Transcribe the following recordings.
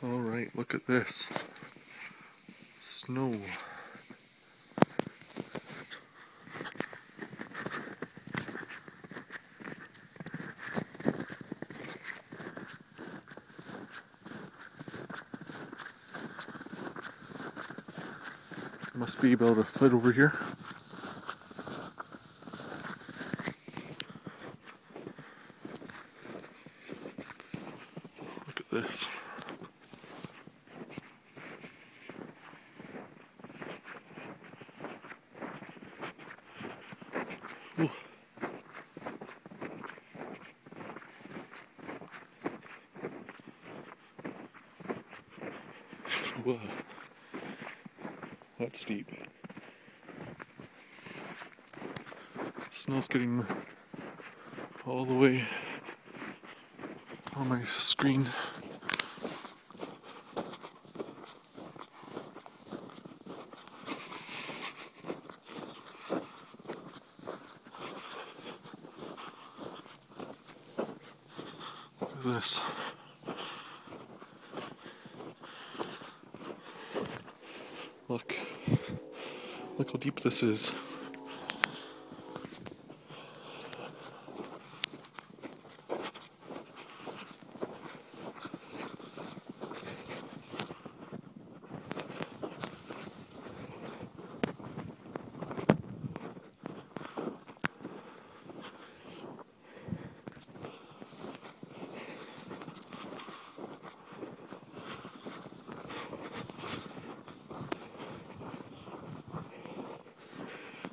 Alright, look at this. Snow. Must be about a foot over here. Look at this. Ooh. Whoa. That's deep. Snow's getting all the way on my screen. Look at this. Look how deep this is.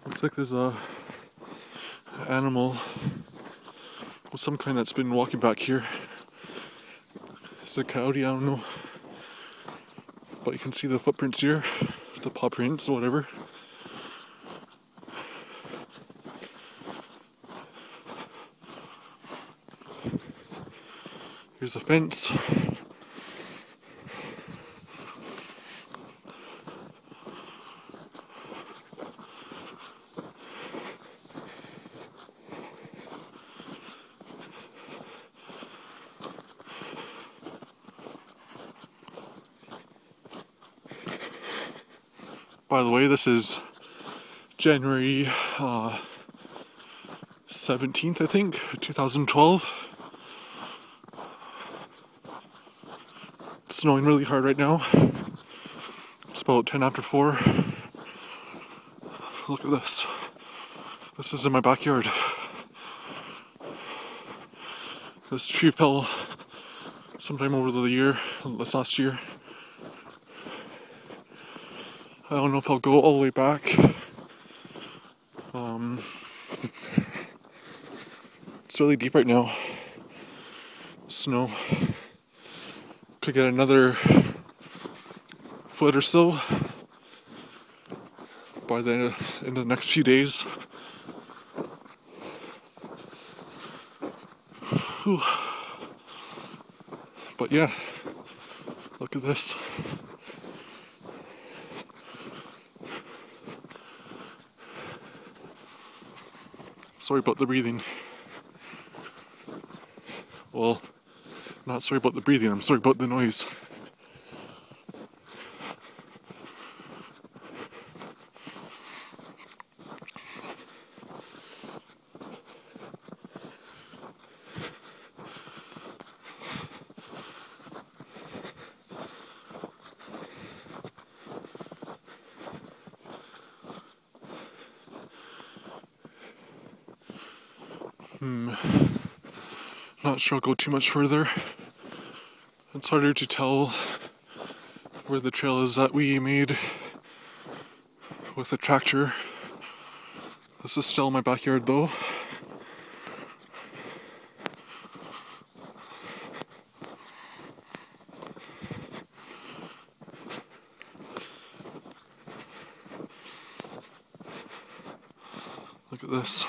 Looks like there's a animal of some kind that's been walking back here. It's a coyote, I don't know. But you can see the footprints here, the paw prints, whatever. Here's a fence. By the way, this is January 17th, I think, 2012. It's snowing really hard right now. It's about 10 after 4. Look at this. This is in my backyard. This tree fell sometime over the year, this last year. I don't know if I'll go all the way back. It's really deep right now. Snow. Could get another foot or so in the next few days. Whew. But yeah, look at this. Sorry about the breathing. Well, not sorry about the breathing, I'm sorry about the noise. Not sure I'll go too much further. It's harder to tell where the trail is that we made with a tractor. This is still my backyard though. Look at this.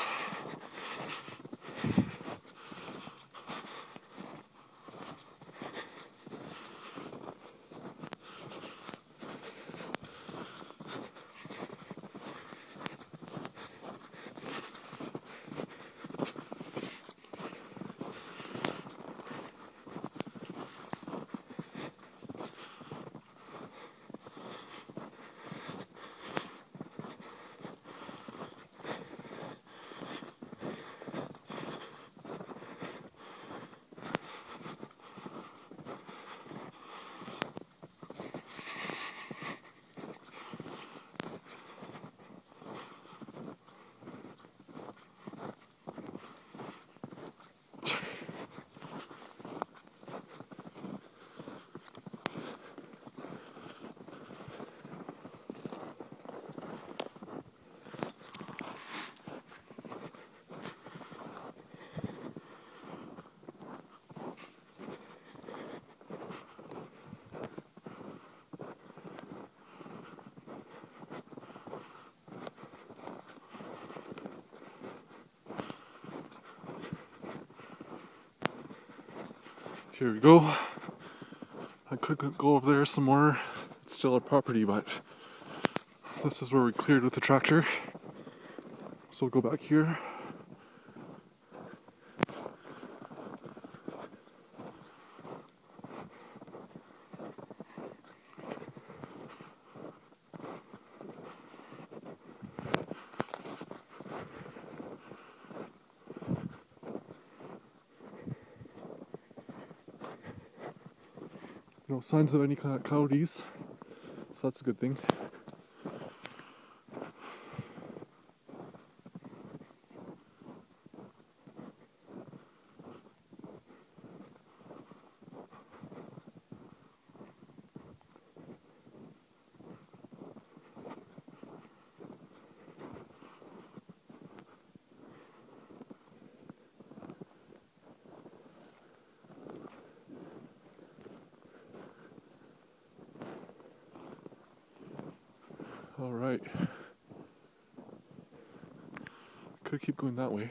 Here we go. I could go over there some more. It's still our property, but this is where we cleared with the tractor. So we'll go back here. No signs of any kind of coyotes, so that's a good thing. All right. Could keep going that way.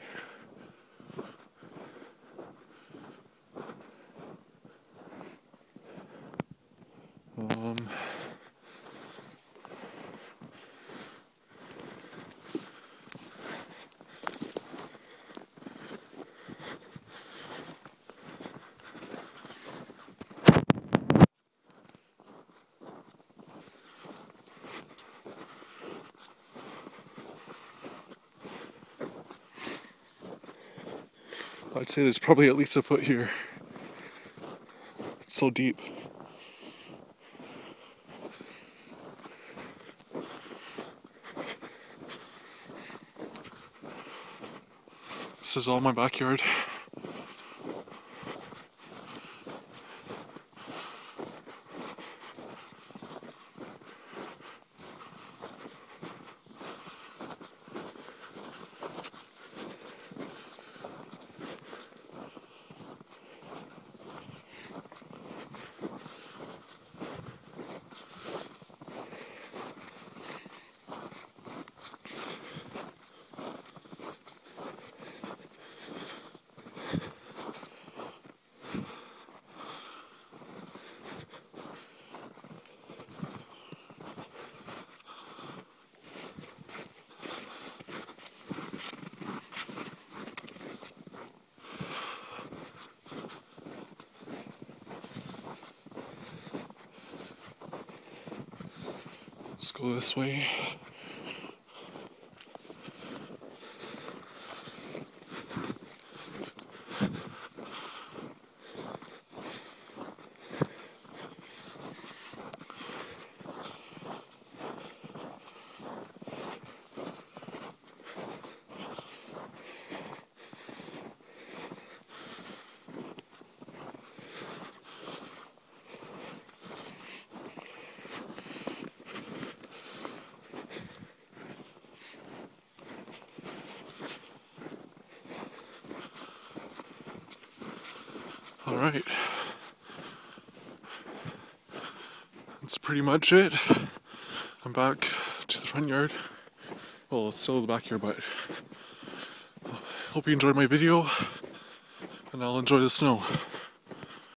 I'd say there's probably at least a foot here. It's so deep. This is all my backyard. Let's go this way. Alright, that's pretty much it. I'm back to the front yard. Well, it's still the backyard, but hope you enjoyed my video, and I'll enjoy the snow.